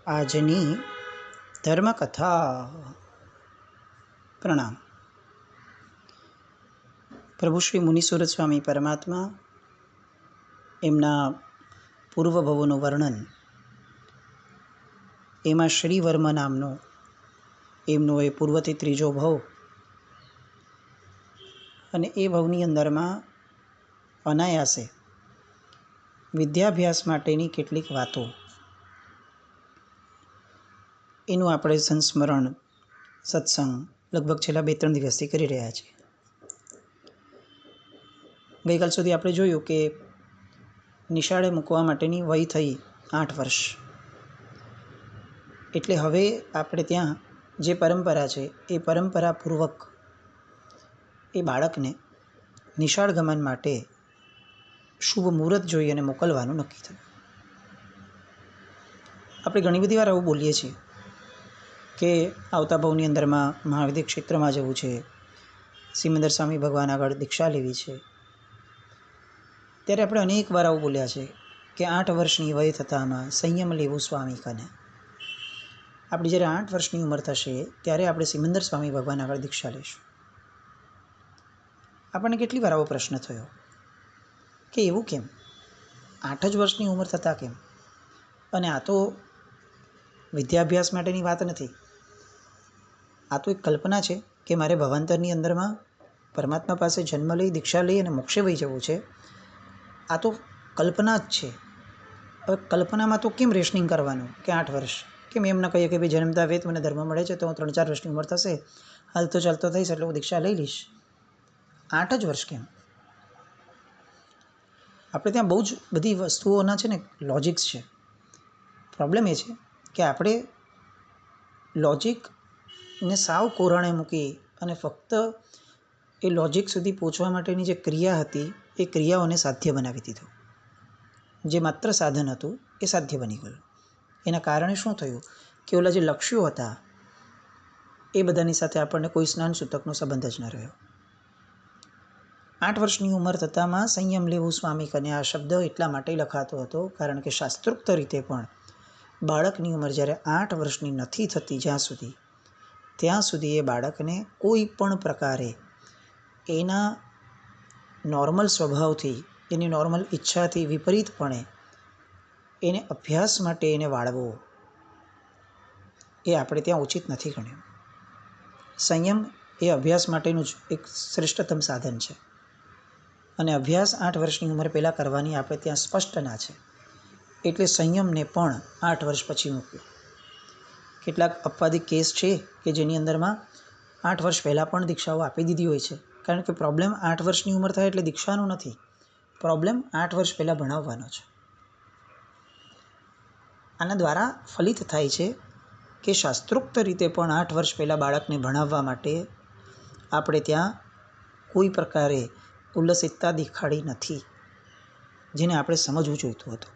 આજની ધર્મકથા. પ્રણામ. પ્રભુ શ્રી મુનિસુરત સ્વામી પરમાત્મા એમના પૂર્વભવોનું વર્ણન, એમાં શ્રીવર્મ નામનો એમનો એ પૂર્વથી ત્રીજો ભવ, અને એ ભવની અંદરમાં અનાયાસે વિદ્યાભ્યાસ માટેની કેટલીક વાતો, એનું આપણે સંસ્મરણ સત્સંગ લગભગ છેલ્લા 2-3 દિવસથી કરી રહ્યા છીએ. ગઈકાલ સુધી આપણે જોયું કે નિશાળે મૂકવા માટેની વય થઈ 8 વર્ષ. એટલે હવે આપણે ત્યાં જે પરંપરા છે એ પરંપરાપૂર્વક એ બાળકને નિશાળ ગમન માટે શુભ મુહૂર્ત જોઈ અને મોકલવાનું નક્કી થયું. આપણે ઘણી બધી વાર આવું બોલીએ છીએ કે આવતા ભવની અંદરમાં મહાવિદ્ય ક્ષેત્રમાં જવું છે, સિમંદર સ્વામી ભગવાન આગળ દીક્ષા લેવી છે. ત્યારે આપણે અનેક વાર આવું બોલ્યા છે કે 8 વર્ષની વય થતામાં સંયમ લેવું સ્વામી કને. આપણી જ્યારે 8 વર્ષની ઉંમર થશે ત્યારે આપણે સિમંદર સ્વામી ભગવાન આગળ દીક્ષા લઈશું. આપણને કેટલી વાર આવો પ્રશ્ન થયો કે એવું કેમ, 8 જ વર્ષની ઉંમર થતાં કેમ? અને આ તો વિદ્યાભ્યાસ માટેની વાત નથી. આ તો એક કલ્પના છે કે મારે ભવાંતરની અંદરમાં પરમાત્મા પાસે જન્મ લઈ દીક્ષા લઈ અને મોક્ષે વહી જવું છે. આ તો કલ્પના જ છે. હવે કલ્પનામાં તો કેમ રેશનિંગ કરવાનું કે 8 વર્ષ? કેમ એમ ન કહીએ કે ભાઈ જન્મતા વેત મને ધર્મ મળે છે તો હું 3-4 વર્ષની ઉંમર થશે, હાલતો ચાલતો થઈશ એટલે હું દીક્ષા લઈ લઈશ. 8 જ વર્ષ કેમ? આપણે ત્યાં બહુ જ બધી વસ્તુઓના છે ને લોજિક્સ છે. પ્રોબ્લેમ એ છે કે આપણે લોજિકને સાવ કોરાણે મૂકી અને ફક્ત એ લોજિક સુધી પહોંચવા માટેની જે ક્રિયા હતી એ ક્રિયાઓને સાધ્ય બનાવી દીધું. જે માત્ર સાધન હતું એ સાધ્ય બની ગયું. એના કારણે શું થયું કે ઓલા જે લક્ષ્યો હતા એ બધાની સાથે આપણને કોઈ સ્નાન સૂતકનો સંબંધ જ ન રહ્યો. 8 વર્ષની ઉંમર થતામાં સંયમ લેવું સ્વામી કને આ શબ્દ એટલા માટે લખાતો હતો કારણ કે શાસ્ત્રોક્ત રીતે પણ બાળકની ઉંમર જ્યારે 8 વર્ષની નથી થતી ત્યાં સુધી એ બાળકને કોઈ પણ પ્રકારે એના નોર્મલ સ્વભાવથી, એની નોર્મલ ઈચ્છાથી વિપરીતપણે એને અભ્યાસ માટે એને વાળવો એ આપણે ત્યાં ઉચિત નથી ગણ્યું. સંયમ એ અભ્યાસ માટેનું જ એક શ્રેષ્ઠતમ સાધન છે અને અભ્યાસ 8 વર્ષની ઉંમર પહેલાં કરવાની આપણે ત્યાં સ્પષ્ટ ના છે. એટલે સંયમને પણ 8 વર્ષ પછી મૂક્યું. કેટલાક અપવાદિક કેસ છે કે જેની અંદરમાં 8 વર્ષ પહેલાં પણ દીક્ષાઓ આપી દીધી હોય છે. કારણ કે પ્રોબ્લેમ 8 વર્ષની ઉંમર થાય એટલે દીક્ષાનો નથી, પ્રોબ્લેમ 8 વર્ષ પહેલાં ભણાવવાનો છે. આના દ્વારા ફલિત થાય છે કે શાસ્ત્રોક્ત રીતે પણ 8 વર્ષ પહેલાં બાળકને ભણાવવા માટે આપણે ત્યાં કોઈ પ્રકારે ઉલ્લસિતતા દેખાડી નથી, જેને આપણે સમજવું જોઈતું હતું.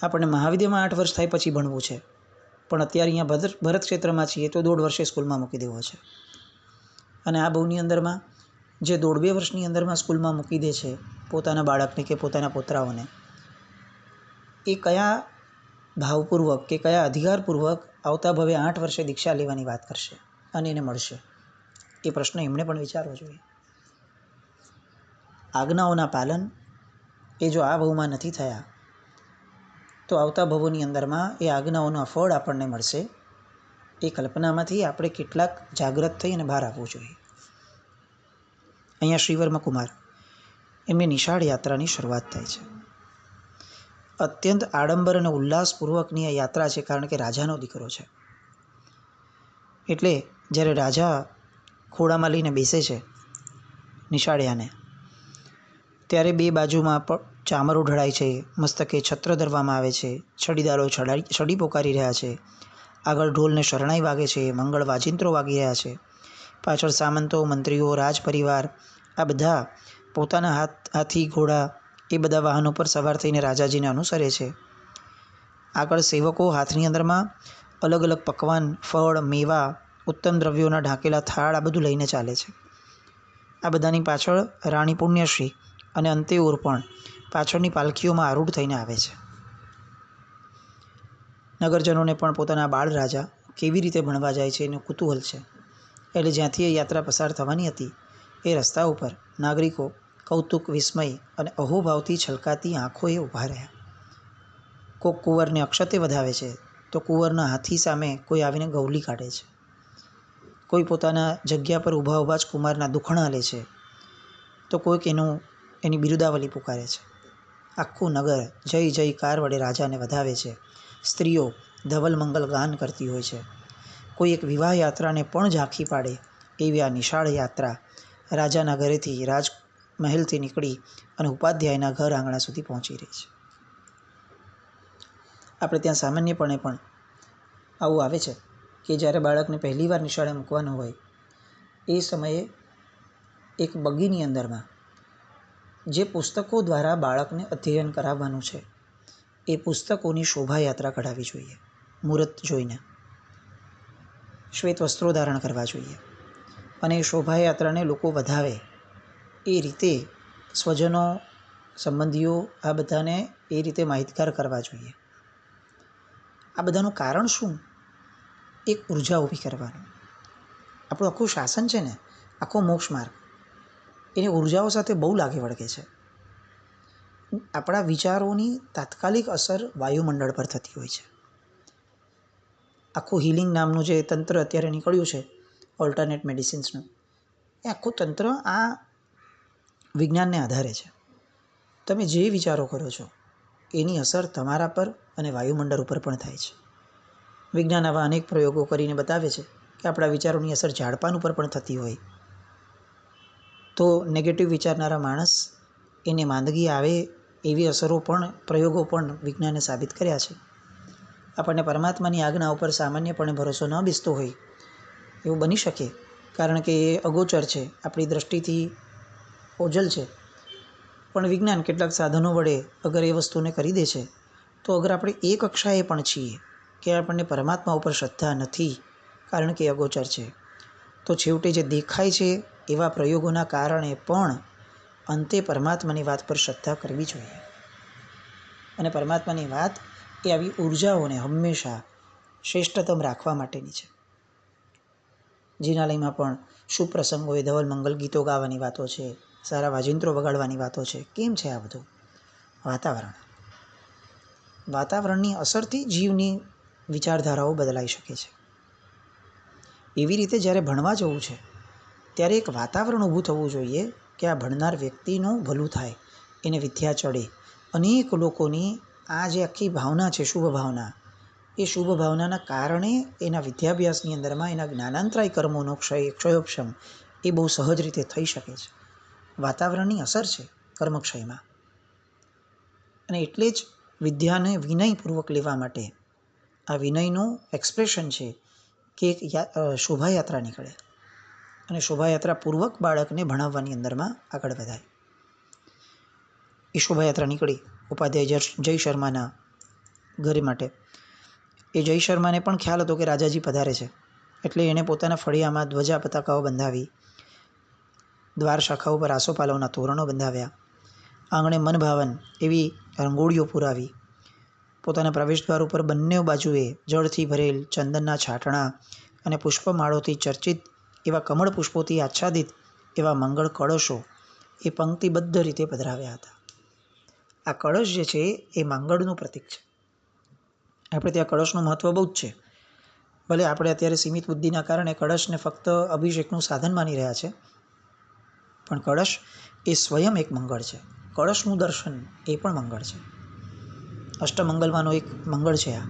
આપણને મહાવિદ્યામાં 8 વર્ષ થાય પછી ભણવું છે, પણ અત્યારે અહીંયા ભરત ક્ષેત્રમાં છીએ તો 1.5 વર્ષે સ્કૂલમાં મૂકી દેવો છે. અને આ બહુની અંદરમાં જે 1.5-2 વર્ષની અંદરમાં સ્કૂલમાં મૂકી દે છે પોતાના બાળકને કે પોતાના પોતરાઓને, એ કયા ભાવપૂર્વક કે કયા અધિકારપૂર્વક આવતા ભવે 8 વર્ષે દીક્ષા લેવાની વાત કરશે અને એને મળશે? એ પ્રશ્ન એમણે પણ વિચારવો જોઈએ. આજ્ઞાઓના પાલન એ જો આ ભવમાં નથી થયા તો આવતા ભવોની અંદરમાં એ આજ્ઞાઓનું ફળ આપણને મળશે. એ કલ્પનામાંથી આપણે કેટલાક જાગૃત થઈ અને બહાર આવવું જોઈએ. અહીંયા શ્રીવર્મ કુમાર એમની નિશાળ યાત્રાની શરૂઆત થાય છે. અત્યંત આડંબર અને ઉલ્લાસપૂર્વકની આ યાત્રા છે કારણ કે રાજાનો દીકરો છે. એટલે જ્યારે રાજા ખોળામાં લઈને બેસે છે નિશાળિયાને, ત્યારે 2 બાજુમાં ચામરો ઢળાય છે, મસ્તકે છત્ર ધરવામાં આવે છે, છડીદારો છડી પોકારી રહ્યા છે, આગળ ઢોલને શરણાઈ વાગે છે, મંગળ વાજિંત્રો વાગી રહ્યા છે, પાછળ સામંતો, મંત્રીઓ, રાજપરિવાર આ બધા પોતાના હાથી, ઘોડા એ બધા વાહનો પર સવાર થઈને રાજાજીને અનુસરે છે. આગળ સેવકો હાથની અંદરમાં અલગ અલગ પકવાન, ફળ, મેવા, ઉત્તમ દ્રવ્યોના ઢાંકેલા થાળ આ બધું લઈને ચાલે છે. આ બધાની પાછળ રાણી પુણ્યશ્રી અને અંતેઉર પણ પાછળની પાલખીઓમાં આરૂઢ થઈને આવે છે. નગરજનોને પણ પોતાના બાળ રાજા કેવી રીતે ભણવા જાય છે એનું કુતૂહલ છે. એટલે જ્યાંથી એ યાત્રા પસાર થવાની હતી એ રસ્તા ઉપર નાગરિકો કૌતુક, વિસ્મય અને અહોભાવથી છલકાતી આંખોએ ઊભા રહ્યા. કોક કુંવરને અક્ષતે વધાવે છે તો કુંવરના હાથી સામે કોઈ આવીને ગૌલી કાઢે છે. કોઈ પોતાના જગ્યા પર ઊભા ઊભા જ કુમારના દુખણા લે છે તો કોઈક એની બિરુદાવલી પુકારે છે. આખું નગર જય જયકાર વડે રાજાને વધાવે છે. સ્ત્રીઓ ધવલ મંગલ ગાન કરતી હોય છે. કોઈ એક વિવાહ યાત્રાને પણ ઝાંખી પાડે એવી આ નિશાળ યાત્રા રાજાના ઘરેથી, રાજમહેલથી નીકળી અને ઉપાધ્યાયના ઘર આંગણા સુધી પહોંચી રહી છે. આપણે ત્યાં સામાન્યપણે પણ આવું આવે છે કે જ્યારે બાળકને પહેલીવાર નિશાળે મૂકવાનું હોય એ સમયે એક બગીની અંદરમાં જે પુસ્તકો દ્વારા બાળકને અધ્યયન કરાવવાનું છે એ પુસ્તકોની શોભાયાત્રા કઢાવવી જોઈએ. મુહૂર્ત જોઈને શ્વેત વસ્ત્રો ધારણ કરવા જોઈએ અને એ શોભાયાત્રાને લોકો વધાવે એ રીતે સ્વજનો, સંબંધીઓ આ બધાને એ રીતે માહિતગાર કરવા જોઈએ. આ બધાનું કારણ શું? એક ઉર્જા ઊભી કરવાનું. આપણું આખું શાસન છે ને, આખો મોક્ષ માર્ગ એની ઉર્જાઓ સાથે બહુ લાગે વળગે છે. આપણા વિચારોની તાત્કાલિક અસર વાયુમંડળ પર થતી હોય છે. આખું હિલિંગ નામનું જે તંત્ર અત્યારે નીકળ્યું છે ઓલ્ટરનેટ મેડિસિન્સનું, એ આખું તંત્ર આ વિજ્ઞાનને આધારે છે. તમે જે વિચારો કરો છો એની અસર તમારા પર અને વાયુમંડળ ઉપર પણ થાય છે. વિજ્ઞાન આવા અનેક પ્રયોગો કરીને બતાવે છે કે આપણા વિચારોની અસર ઝાડપાન ઉપર પણ થતી હોય તો નેગેટિવ વિચારનારા માણસ એને માંદગી આવે એવી અસરો પણ, પ્રયોગો પણ વિજ્ઞાને સાબિત કર્યા છે. આપણને પરમાત્માની આજ્ઞા ઉપર સામાન્યપણે ભરોસો ન બેસતો હોય એવું બની શકે, કારણ કે એ અગોચર છે, આપણી દૃષ્ટિથી ઓજલ છે. પણ વિજ્ઞાન કેટલાક સાધનો વડે અગર એ વસ્તુને કરી દે છે તો અગર આપણે એ કક્ષાએ પણ છીએ કે આપણને પરમાત્મા ઉપર શ્રદ્ધા નથી કારણ કે અગોચર છે, તો છેવટે જે દેખાય છે એવા પ્રયોગોના કારણે પણ અંતે પરમાત્માની વાત પર શ્રદ્ધા કરવી જોઈએ. અને પરમાત્માની વાત એ આવી ઉર્જાઓને હંમેશા શ્રેષ્ઠતમ રાખવા માટેની છે. જિનાલયમાં પણ શુભ પ્રસંગોએ ધવલ મંગલ ગીતો ગાવાની વાતો છે, સારા વાજિંત્રો વગાડવાની વાતો છે. કેમ છે આ બધું? વાતાવરણની અસરથી જીવની વિચારધારાઓ બદલાઈ શકે છે. એવી રીતે જ્યારે ભણવા જવું છે ત્યારે એક વાતાવરણ ઊભું થવું જોઈએ કે આ ભણનાર વ્યક્તિનું ભલું થાય, એને વિદ્યા ચડે. અનેક લોકોની આ જે આખી ભાવના છે, શુભ ભાવના, એ શુભ ભાવનાના કારણે એના વિદ્યાભ્યાસની અંદરમાં એના જ્ઞાનાંતરાય કર્મોનો ક્ષયોપશમ એ બહુ સહજ રીતે થઈ શકે છે. વાતાવરણની અસર છે કર્મક્ષયમાં. અને એટલે જ વિદ્યાને વિનયપૂર્વક લેવા માટે આ વિનયનું એક્સપ્રેશન છે કે એક શોભાયાત્રા નીકળે અને શોભાયાત્રા પૂર્વક બાળકને ભણાવવાની અંદરમાં આગળ વધાય. એ શોભાયાત્રા નીકળી ઉપાધ્યાય જય શર્માના ઘરે માટે. એ જય શર્માને પણ ખ્યાલ હતો કે રાજાજી પધારે છે, એટલે એણે પોતાના ફળિયામાં ધ્વજા પતાકાઓ બંધાવી, દ્વાર શાખાઓ પર આસોપાલવના તોરણો બંધાવ્યા, આંગણે મનભાવન એવી રંગોળીઓ પુરાવી, પોતાના પ્રવેશદ્વાર ઉપર બંને બાજુએ જળથી ભરેલ ચંદનના છાંટણા અને પુષ્પમાળોથી ચર્ચિત એવા કમળ પુષ્પોથી આચ્છાદિત એવા મંગળ કળશો એ પંક્તિબદ્ધ રીતે પધરાવ્યા હતા. આ કળશ જે છે એ મંગળનું પ્રતીક છે. આપણે ત્યાં કળશનું મહત્ત્વ બહુ જ છે. ભલે આપણે અત્યારે સીમિત બુદ્ધિના કારણે કળશને ફક્ત અભિષેકનું સાધન માની રહ્યા છે, પણ કળશ એ સ્વયં એક મંગળ છે. કળશનું દર્શન એ પણ મંગળ છે. અષ્ટમંગલમાંનો એક મંગળ છે આ.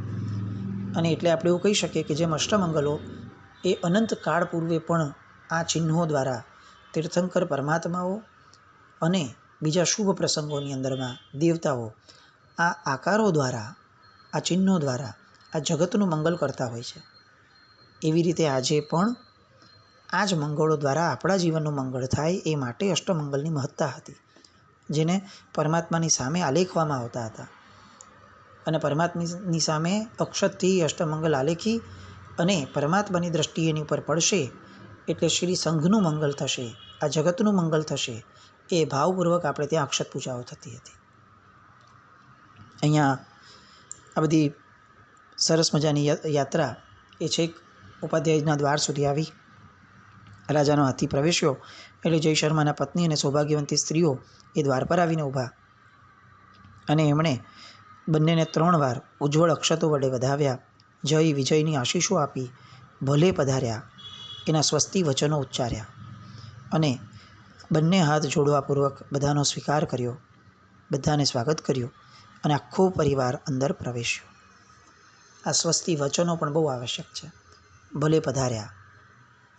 અને એટલે આપણે એવું કહી શકીએ કે જેમ અષ્ટમંગલો એ અનંત કાળ પૂર્વે પણ આ ચિહ્નો દ્વારા તીર્થંકર પરમાત્માઓ અને બીજા શુભ પ્રસંગોની અંદરમાં દેવતાઓ આ આકારો દ્વારા, આ ચિહ્નો દ્વારા આ જગતનું મંગલ કરતા હોય છે. એવી રીતે આજે પણ આ જ મંગળો દ્વારા આપણા જીવનનું મંગળ થાય એ માટે અષ્ટમંગલની મહત્તા હતી, જેને પરમાત્માની સામે આલેખવામાં આવતા હતા. અને પરમાત્માની સામે અક્ષતથી અષ્ટમંગલ આલેખી અને પરમાત્માની દ્રષ્ટિ એની ઉપર પડશે એટલે શ્રી સંઘનું મંગલ થશે, આ જગતનું મંગલ થશે. એ ભાવપૂર્વક આપણે ત્યાં અક્ષત પૂજાઓ થતી હતી. અહીંયા આ બધી સરસ મજાની યાત્રા એ છેક ઉપાધ્યાયના દ્વાર સુધી આવી. રાજાનો હાથી પ્રવેશ્યો એટલે જય શર્માના પત્ની અને સૌભાગ્યવંતી સ્ત્રીઓ એ દ્વાર પર આવીને ઊભા અને એમણે બંનેને 3 વાર ઉજ્જવળ અક્ષતો વડે વધાવ્યા. જય વિજયની આશીષો આપી. ભલે પધાર્યા એના સ્વસ્તિ વચનો ઉચ્ચાર્યા અને બંને હાથ જોડવાપૂર્વક બધાનો સ્વીકાર કર્યો, બધાને સ્વાગત કર્યું અને આખો પરિવાર અંદર પ્રવેશ્યો. આ સ્વસ્તિ વચનો પણ બહુ આવશ્યક છે. ભલે પધાર્યા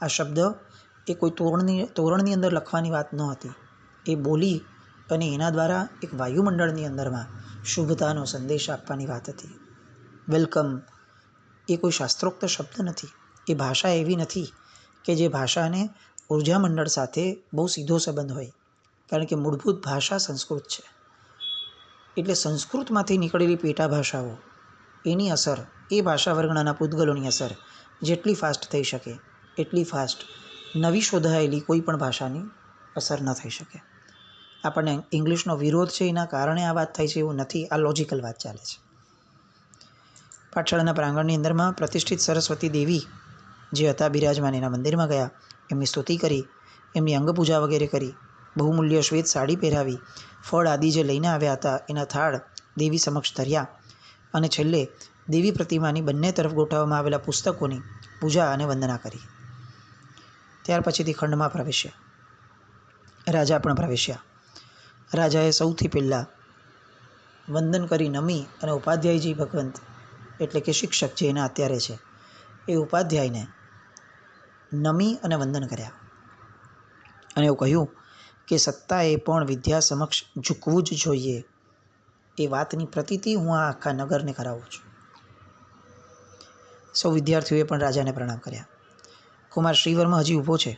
આ શબ્દ એ કોઈ તોરણની અંદર લખવાની વાત ન હતી. એ બોલી અને એના દ્વારા એક વાયુમંડળની અંદરમાં શુભતાનો સંદેશ આપવાની વાત હતી. વેલકમ એ કોઈ શાસ્ત્રોક્ત શબ્દ નથી. એ ભાષા એવી નથી કે જે ભાષાને ઉર્જા મંડળ સાથે બહુ સીધો સંબંધ હોય, કારણ કે મૂળભૂત ભાષા સંસ્કૃત છે. એટલે સંસ્કૃતમાંથી નીકળેલી પેટા ભાષાઓ એની અસર, એ ભાષા વર્ગણાના પૂતગલોની અસર જેટલી ફાસ્ટ થઈ શકે એટલી ફાસ્ટ નવી શોધાયેલી કોઈ પણ ભાષાની અસર ન થઈ શકે. આપણને ઇંગ્લિશનો વિરોધ છે એના કારણે આ વાત થાય છે એવું નથી. આ લોજિકલ વાત ચાલે છે. પાઠશાળાના પ્રાંગણની અંદરમાં પ્રતિષ્ઠિત સરસ્વતી દેવી જે હતા બિરાજમાન, એના મંદિરમાં ગયા, એમની સ્તુતિ કરી, એમની અંગપૂજા વગેરે કરી, બહુમૂલ્ય શ્વેત સાડી પહેરાવી, ફળ આદિ જે લઈને આવ્યા હતા એના થાળ દેવી સમક્ષ ધર્યા અને છેલ્લે દેવી પ્રતિમાની બંને તરફ ગોઠવવામાં આવેલા પુસ્તકોની પૂજા અને વંદના કરી. ત્યાર પછીથી ખંડમાં પ્રવેશ્યા. રાજા પણ પ્રવેશ્યા. રાજાએ સૌથી પહેલાં વંદન કરી નમી અને ઉપાધ્યાયજી ભગવંત એટલે કે શિક્ષક જે એના અત્યારે છે એ ઉપાધ્યાયને નમી અને વંદન કર્યા અને એવું કહ્યું કે સત્તાએ પણ વિદ્યા સમક્ષ ઝૂકવું જ જોઈએ. એ વાતની પ્રતીતિ હું આ આખા નગરને કરાવું છું. સૌ વિદ્યાર્થીઓએ પણ રાજાને પ્રણામ કર્યા. કુમાર શ્રીવર્મા હજી ઊભો છે.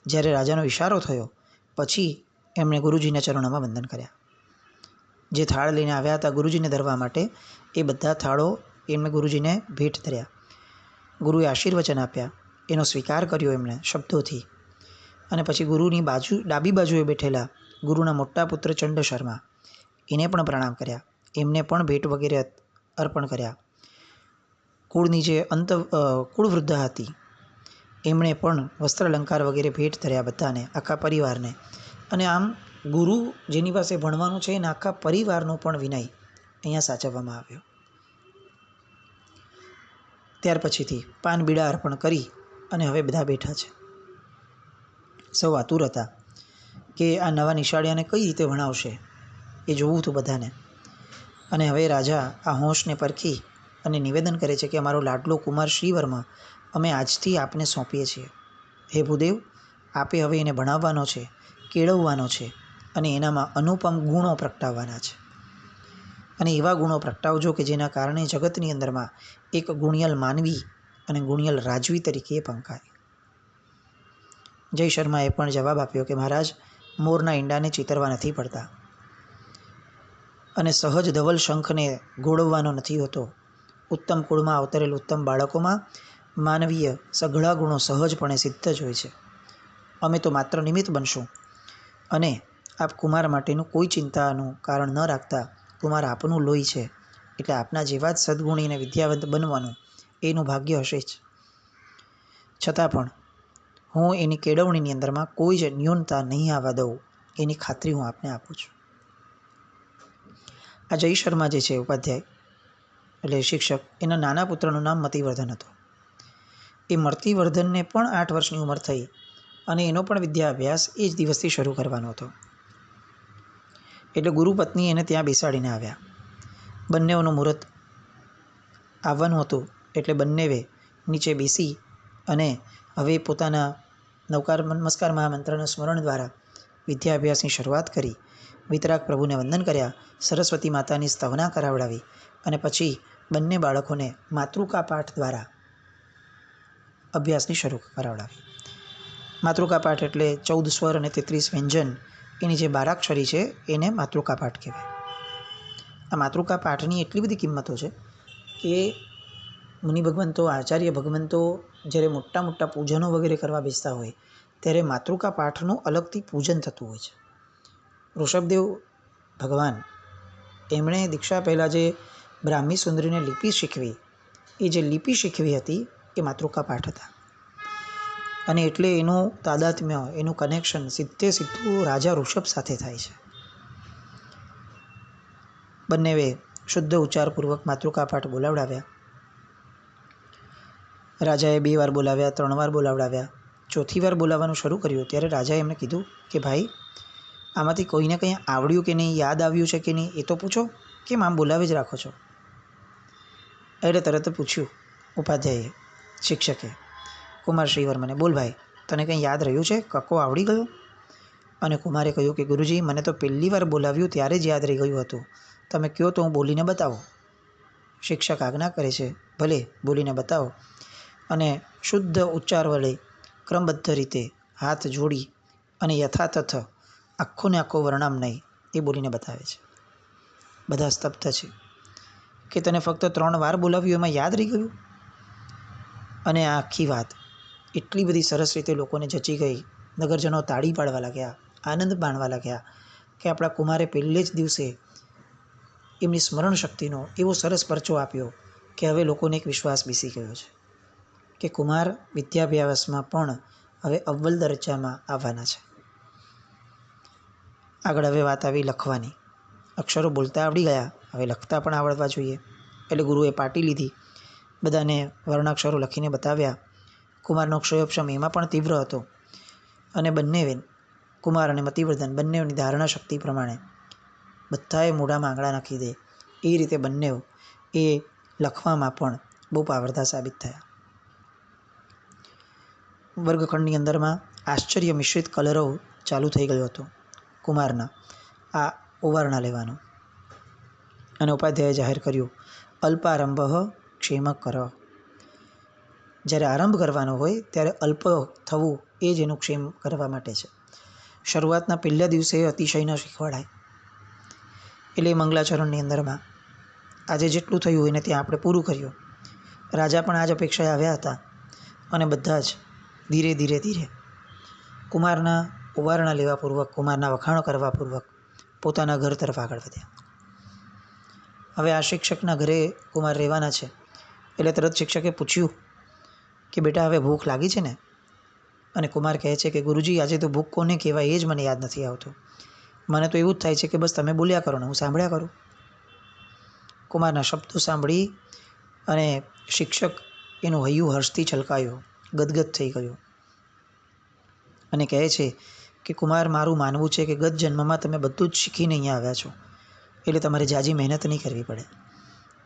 જ્યારે રાજાનો ઇશારો થયો પછી એમણે ગુરુજીના ચરણોમાં વંદન કર્યા. જે થાળ લઈને આવ્યા હતા ગુરુજીને ધરવા માટે એ બધા થાળો એમણે ગુરુજીને ભેટ ધર્યા. ગુરુએ આશીર્વચન આપ્યા, એનો સ્વીકાર કર્યો એમણે શબ્દોથી. અને પછી ગુરુની ડાબી બાજુએ બેઠેલા ગુરુના મોટા પુત્ર ચંડ શર્મા એને પણ પ્રણામ કર્યા. એમને પણ ભેટ વગેરે અર્પણ કર્યા. કુળની જે કુળવૃદ્ધા હતી એમણે પણ વસ્ત્ર અલંકાર વગેરે ભેટ ધર્યા બધાને, આખા પરિવારને. અને આમ ગુરુ જેની પાસે ભણવાનું છે એના આખા પરિવારનો પણ વિનય અહીંયા સાચવવામાં આવ્યો. ત્યાર પછીથી પાન બીડા અર્પણ કરી અને હવે બધા બેઠા છે. સૌ આતુર હતા કે આ નવા નિશાળિયાને કઈ રીતે ભણાવશે એ જોવું હતું બધાને. અને હવે રાજા આ હોંશને પરખી અને નિવેદન કરે છે કે અમારો લાડલો કુમાર શ્રીવર્મા અમે આજથી આપને સોંપીએ છીએ. હે ભૂદેવ, આપે હવે એને ભણાવવાનો છે, કેળવવાનો છે અને એનામાં અનુપમ ગુણો પ્રગટાવવાના છે. અને એવા ગુણો પ્રગટાવજો કે જેના કારણે જગતની અંદરમાં એક ગુણિયલ માનવી અને ગુણિયલ રાજવી તરીકે પંકાય. જય શર્માએ પણ જવાબ આપ્યો કે મહારાજ, મોરના ઈંડાને ચીતરવા નથી પડતા અને સહજ ધવલ શંખને ગોળવવાનો નથી હોતો. ઉત્તમ કુળમાં અવતરેલ ઉત્તમ બાળકોમાં માનવીય સઘળા ગુણો સહજપણે સિદ્ધ જ હોય છે. અમે તો માત્ર નિમિત્ત બનશું અને આપ કુમાર માટેનું કોઈ ચિંતાનું કારણ ન રાખતા. કુમાર આપનું લોહી છે એટલે આપના જેવા જ સદગુણી અને વિદ્યાવંત બનવાનું એનું ભાગ્ય હશે જ. છતાં પણ હું એની કેળવણીની અંદરમાં કોઈ જ ન્યૂનતા નહીં આવવા દઉં એની ખાતરી હું આપને આપું છું. આ જય શર્મા જે છે ઉપાધ્યાય એટલે શિક્ષક, એના નાના પુત્રનું નામ મતિવર્ધન હતું. એ મતિવર્ધનને પણ 8 વર્ષની ઉંમર થઈ અને એનો પણ વિદ્યાભ્યાસ એ જ દિવસથી શરૂ કરવાનો હતો. એટલે ગુરુપત્ની એને ત્યાં બેસાડીને આવ્યા. બંનેઓનું મુહૂર્ત આવવાનું હતું એટલે બંનેવે નીચે બેસી અને હવે પોતાના નમસ્કાર મહામંત્રના સ્મરણ દ્વારા વિદ્યાભ્યાસની શરૂઆત કરી. વિતરાગ પ્રભુને વંદન કર્યા, સરસ્વતી માતાની સ્તવના કરાવડાવી અને પછી બંને બાળકોને માતૃકા પાઠ દ્વારા અભ્યાસની શરૂ કરાવડાવી. માતૃકા પાઠ એટલે 14 સ્વર અને 33 વ્યંજન એની જે બારાક્ષરી છે એને માતૃકા પાઠ કહેવાય. આ માતૃકા પાઠની એટલી બધી કિંમતો છે કે મુનિ ભગવંતો, આચાર્ય ભગવંતો જ્યારે મોટા મોટા પૂજનો વગેરે કરવા બેસતા હોય ત્યારે માતૃકા પાઠનું અલગથી પૂજન થતું હોય છે. ઋષભદેવ ભગવાન એમણે દીક્ષા પહેલાં જે બ્રાહ્મી સુંદરીને લિપિ શીખવી એ જે લિપિ શીખવી હતી એ માતૃકા પાઠ હતા. અને એટલે એનું તાદાત્મ્ય, એનું કનેક્શન સીધું રાજા ઋષભ સાથે થાય છે. બંનેવે શુદ્ધ ઉચ્ચારપૂર્વક માતૃકા પાઠ બોલાવડાવ્યા. રાજાએ 2 વાર બોલાવ્યા, 3 વાર બોલાવડાવ્યા. 4થી વાર બોલાવવાનું શરૂ કર્યું ત્યારે રાજાએ એમને કીધું કે ભાઈ, આમાંથી કોઈને કંઈ આવડ્યું કે નહીં, યાદ આવ્યું છે કે નહીં એ તો પૂછો, કેમ આમ બોલાવી જ રાખો છો? એટલે તરત પૂછ્યું ઉપાધ્યાયે, શિક્ષકે, કુમાર શ્રીવર્મને, બોલ ભાઈ, તને કંઈ યાદ રહ્યું છે? કક્કો આવડી ગયો? અને કુમારે કહ્યું કે ગુરુજી, મને તો પહેલી વાર બોલાવ્યું ત્યારે જ યાદ રહી ગયું હતું. તમે કહો તો હું બોલીને બતાવો. શિક્ષક આજ્ઞા કરે છે, ભલે બોલીને બતાવો. અને શુદ્ધ ઉચ્ચાર વડે ક્રમબદ્ધ રીતે હાથ જોડી અને યથાતથ આખો ને આખો વર્ણામ એ બોલીને બતાવે છે. બધા સ્તબ્ધ છે કે તને ફક્ત 3 વાર બોલાવ્યું એમાં યાદ રહી ગયું? અને આ આખી વાત એટલી બધી સરસ રીતે લોકોને જચી ગઈ. નગરજનો તાળી પાડવા લાગ્યા, આનંદ માણવા લાગ્યા કે આપણા કુમારે પહેલે જ દિવસે એમની સ્મરણ શક્તિનો એવો સરસ પરચો આપ્યો કે હવે લોકોને એક વિશ્વાસ બેસી ગયો છે કે કુમાર વિદ્યાભ્યાસમાં પણ હવે અવ્વલ દરજ્જામાં આવવાના છે. આગળ હવે વાત આવી લખવાની. અક્ષરો બોલતા આવડી ગયા, હવે લખતા પણ આવડવા જોઈએ. એટલે ગુરુએ પાટી લીધી, બધાને વર્ણાક્ષરો લખીને બતાવ્યા. કુમારનો ક્ષયોક્ષમ એમાં પણ તીવ્ર હતો. અને બંને કુમાર અને મતિવર્ધન બંનેની ધારણા શક્તિ પ્રમાણે બધાએ મોઢામાં આંગળા નાખી દે એ રીતે બંને એ લખવામાં પણ બહુ પાવરધા સાબિત થયા. વર્ગખંડની અંદરમાં આશ્ચર્ય મિશ્રિત કલરવ ચાલુ થઈ ગયો હતો કુમારના આ ઓવારણા લેવાનો. અને ઉપાધ્યાયે જાહેર કર્યું, અલ્પારંભ ક્ષેમ કર. જ્યારે આરંભ કરવાનો હોય ત્યારે અલ્પ થવું એ જ એનું ક્ષેમ કરવા માટે છે. શરૂઆતના પહેલા દિવસે અતિશય ન શીખવાડાય. એટલે મંગલાચરણની અંદરમાં આજે જેટલું થયું એને ત્યાં આપણે પૂરું કર્યું. રાજા પણ આ જ અપેક્ષાએ આવ્યા હતા. અને બધા જ ધીરે ધીરે ધીરે કુમારના ઓવારણા લેવાપૂર્વક, કુમારના વખાણ કરવાપૂર્વક પોતાના ઘર તરફ આગળ વધ્યા. હવે આ શિક્ષકના ઘરે કુમાર રહેવાના છે. એટલે તરત શિક્ષકે પૂછ્યું કે બેટા, હવે ભૂખ લાગી છે ને? અને કુમાર કહે છે કે ગુરુજી, આજે તો ભૂખ કોને કહેવાય એ જ મને યાદ નથી આવતું. મને તો એવું જ થાય છે કે બસ તમે બોલ્યા કરો ને હું સાંભળ્યા કરું. કુમારના શબ્દો સાંભળી અને શિક્ષક એનું હૈયું હર્ષથી છલકાયું, ગદગદ થઈ ગયું. અને કહે છે કે કુમાર, મારું માનવું છે કે ગત જન્મમાં તમે બધું જ શીખીને અહીંયા આવ્યા છો, એટલે તમારે જાજી મહેનત નહીં કરવી પડે.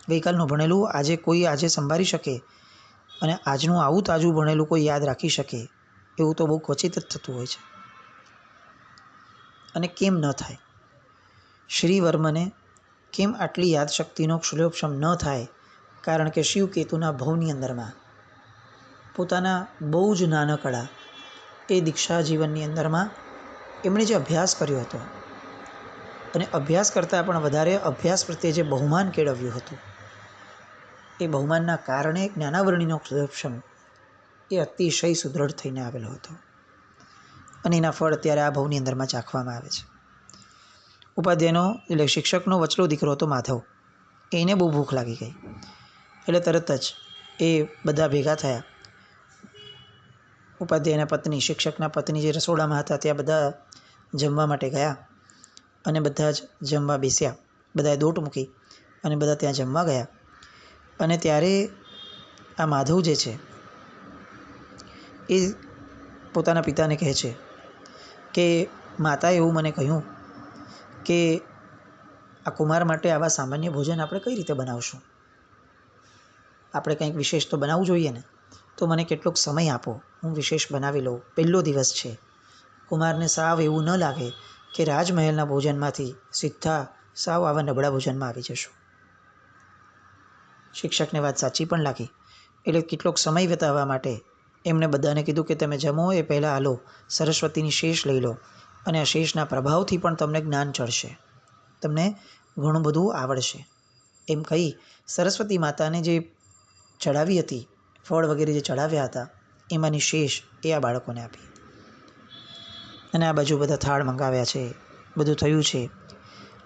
ગઈકાલનું ભણેલું આજે કોઈ સંભાળી શકે અને આજનું આવું તાજું ભણેલું કોઈ યાદ રાખી શકે એવું તો બહુ ક્વચિત જ થતું હોય છે. અને કેમ ન થાય? શ્રીવર્મને કેમ આટલી યાદશક્તિનો ક્ષુલ્યોપશમ ન થાય? કારણ કે શિવકેતુના ભવની અંદરમાં પોતાના બહુ જ નાનકડા એ દીક્ષા જીવનની અંદરમાં એમણે જે અભ્યાસ કર્યો હતો અને અભ્યાસ કરતાં પણ વધારે અભ્યાસ પ્રત્યે જે બહુમાન કેળવ્યું હતું એ બહુમાનના કારણે જ્ઞાનાવરણીનો ક્ષુલ્યોપશમ એ અતિશય સુદૃઢ થઈને આવેલો હતો. અને એના ફળ અત્યારે આ ભવની અંદરમાં ચાખવામાં આવે છે. ઉપાધ્યાયનો એટલે શિક્ષકનો વચલો દીકરો હતો માધવ. એને બહુ ભૂખ લાગી ગઈ. એટલે તરત જ એ બધા ભેગા થયા. ઉપાધ્યાયના પત્ની, શિક્ષકના પત્ની જે રસોડામાં હતા ત્યાં બધા જમવા માટે ગયા. અને બધા જ જમવા બેસ્યા. બધાએ દોટ મૂકી અને બધા ત્યાં જમવા ગયા. અને ત્યારે આ માધવ જે છે એ પોતાના પિતાને કહે છે કે માતાએ એવું મને કહ્યું કે આ કુમાર માટે આવા સામાન્ય ભોજન આપણે કઈ રીતે બનાવશું? આપણે કંઈક વિશેષ તો બનાવવું જોઈએ ને. તો મને કેટલોક સમય આપો, હું વિશેષ બનાવી લઉં. પહેલો દિવસ છે. કુમારને સાવ એવું ન લાગે કે રાજમહેલના ભોજનમાંથી સીધા સાવ આવા નબળા ભોજનમાં આવી જશું. શિક્ષકને વાત સાચી પણ લાગી. એટલે કેટલોક સમય વિતાવવા માટે એમણે બધાને કીધું કે તમે જમો એ પહેલાં હાલો સરસ્વતીની શેષ લઈ લો અને આ શેષના પ્રભાવથી પણ તમને જ્ઞાન ચડશે, તમને ઘણું બધું આવડશે. એમ કહી સરસ્વતી માતાને જે ચડાવી હતી, ફળ વગેરે જે ચડાવ્યા હતા એમાંની શેષ એ આ બાળકોને આપી. અને આ બાજુ બધા થાળ મંગાવ્યા છે, બધું થયું છે.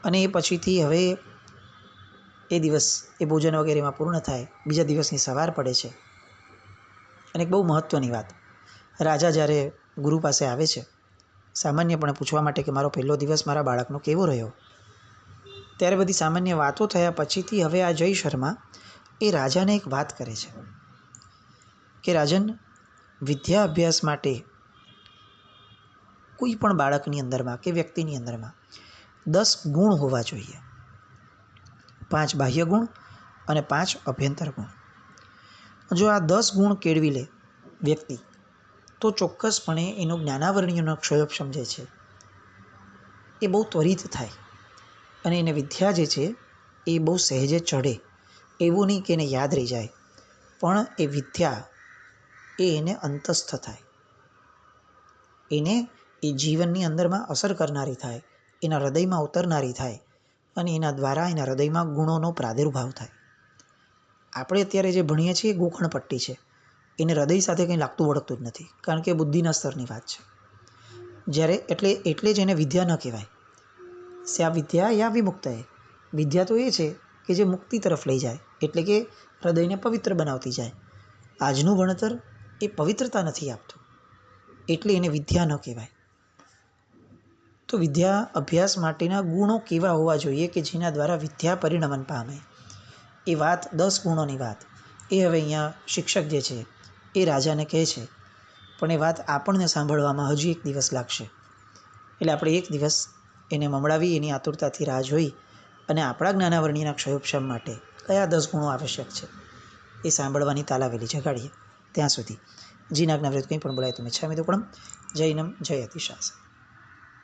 અને એ પછીથી હવે એ દિવસ એ ભોજન વગેરેમાં પૂર્ણ થાય. બીજા દિવસની સવાર પડે છે. અને એક બહુ મહત્ત્વની વાત, રાજા જ્યારે ગુરુ પાસે આવે છે સામાન્યપણે પૂછવા માટે કે મારો પહેલો દિવસ મારા બાળકનો કેવો રહ્યો, ત્યારે બધી સામાન્ય વાતો થયા પછીથી હવે આ જય શર્મા એ રાજાને એક વાત કરે છે કે રાજન, વિદ્યા અભ્યાસ માટે કોઈ પણ બાળકની અંદરમાં કે વ્યક્તિની અંદરમાં 10 ગુણ હોવા જોઈએ. 5 બાહ્ય ગુણ અને 5 અભ્યંતર ગુણ. જો આ 10 ગુણ કેળવી લે વ્યક્તિ તો ચોક્કસપણે એનો જ્ઞાનાવરણીયનો ક્ષયોક્ષમ જે છે એ બહુ ત્વરિત થાય અને એને વિદ્યા જે છે એ બહુ સહેજે ચઢે. એવું નહીં કે એને યાદ રહી જાય, પણ એ વિદ્યા એને અંતસ્થ થાય, એને એ જીવનની અંદરમાં અસર કરનારી થાય, એના હૃદયમાં ઉતરનારી થાય અને એના દ્વારા એના હૃદયમાં ગુણોનો પ્રાદુર્ભાવ થાય. આપણે અત્યારે જે ભણીએ છીએ એ ગોખણ પટ્ટી છે, એને હૃદય સાથે કંઈ લાગતું વળગતું જ નથી, કારણ કે બુદ્ધિના સ્તરની વાત છે. જ્યારે એટલે જ એને વિદ્યા ન કહેવાય. સ્યા વિદ્યા યા વિમુક્ત. વિદ્યા તો એ છે કે જે મુક્તિ તરફ લઈ જાય, એટલે કે હૃદયને પવિત્ર બનાવતી જાય. આજનું ભણતર એ પવિત્રતા નથી આપતું, એટલે એને વિદ્યા ન કહેવાય. તો વિદ્યા અભ્યાસ માટેના ગુણો કેવા હોવા જોઈએ કે જેના દ્વારા વિદ્યા પરિણમન પામે, એ વાત 10 ગુણોની વાત એ હવે અહીંયા શિક્ષક જે છે એ રાજાને કહે છે. પણ એ વાત આપણને સાંભળવામાં હજી એક દિવસ લાગશે. એટલે આપણે એક દિવસ એને મમડાવી એની આતુરતાથી રાહ જોઈ અને આપણા જ્ઞાનાવરણીના ક્ષયોક્ષમ માટે કયા 10 ગુણો આવશ્યક છે એ સાંભળવાની તાલાવેલી જગાડીએ. ત્યાં સુધી જીનાજ્ઞા વિરુદ્ધ કંઈ પણ બોલાય તો મિચ્છામિ દુક્કડમ. જૈનમ જય અતિશાસન.